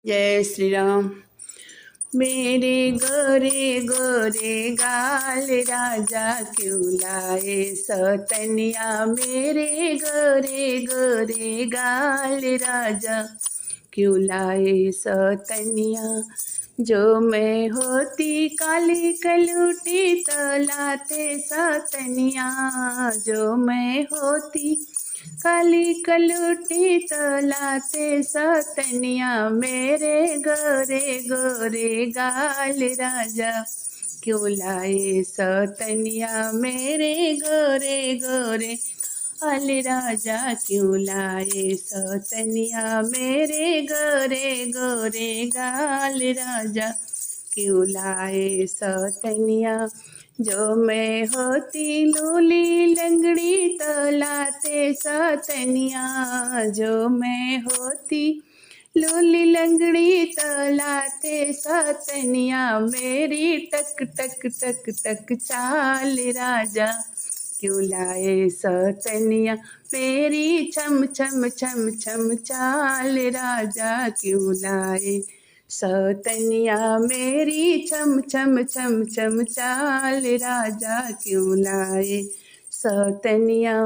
जय श्री राम। मेरे गोरे गोरे गाल राजा क्यों लाए सतनिया, मेरे गोरे गोरे गाल राजा क्यों लाए सतनिया। जो मैं होती काली कलूटी तो लाते सतनिया, जो मैं होती काली कलूटी तो लाते सतनिया। मेरे गोरे गोरे गाल राजा क्यों लाए सतनिया, मेरे गोरे गोरे गाल राजा क्यों लाए सतनिया। मेरे गोरे गोरे गाल राजा क्यों लाए सतनिया। जो मैं होती लूली लंगड़ी तो लाते सतनिया, जो मैं होती लूली लंगड़ी तो लाते सतनिया। मेरी टक टक टक टक चाल राजा क्यों लाए सतनिया, मेरी छम छम छम छम चाल राजा क्यों लाए सतनिया। मेरी छम छम छम छम चाल राजा क्यों लाए सतनिया।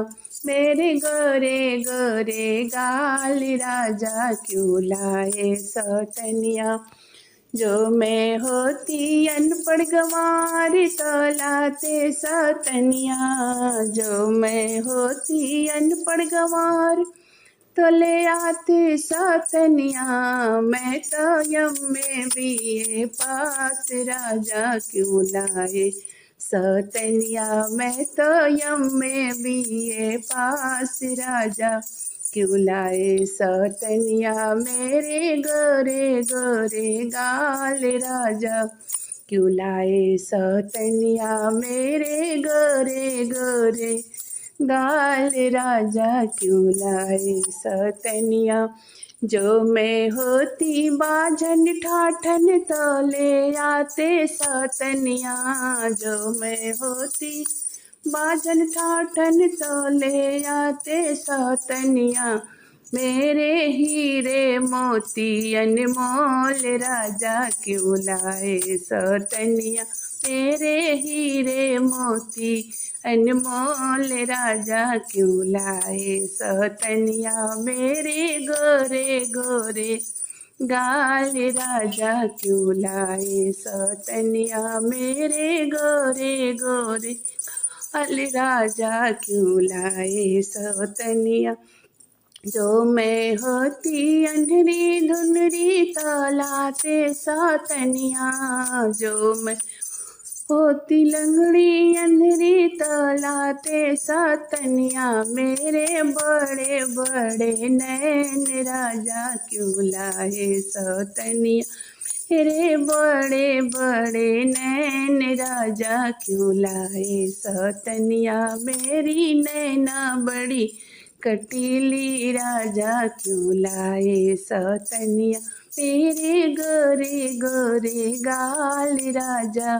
मेरे गोरे गोरे गाल राजा क्यों लाए सतनिया। जो मैं होती अनपढ़ गंवार तो लाते सतनिया, जो मैं होती अनपढ़ गंवार तो ले आते सतनिया। मैं तो MA पास राजा क्यों लाए सतनिया, मैं तो MA पास राजा क्यों लाए सतनिया। मेरे गोरे गोरे गाल राजा क्यों लाए सतनिया, मेरे गोरे गोरे गाल राजा क्यों लाए सतनिया। जो मैं होती बाझन ठाठन तो ले आते सतनिया, जो मैं होती बाझन ठाठन तो ले आते सतनिया। मेरे हीरे मोती अनमोल राजा क्यों लाए सतनिया, मेरे हीरे मोती अनमोल राजा क्यों लाए सतनिया। मेरे गोरे गोरे गाल राजा क्यों लाए सतनिया, मेरे गोरे गोरे गाल राजा क्यों लाए सतनिया। जो मैं होती अंधरी धुंधरी तो लाते सतनिया, जो मैं होती लंगड़ी अंधरी तो लाते सतनिया। मेरे बड़े बड़े नैन राजा क्यों लाए सतनिया, मेरे बड़े बड़े नैन राजा क्यों लाए सतनिया। मेरी नैना बड़ी कटीली राजा क्यों लाए सतनिया। मेरे गोरे गोरे गाल राजा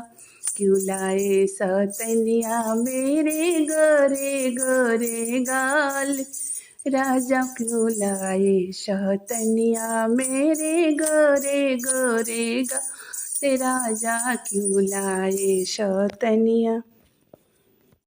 क्यों लाए सतनिया, मेरे गोरे गोरे गाल राजा क्यों लाए सतनिया। मेरे गोरे गोरे गाल राजा क्यों लाए सतनिया।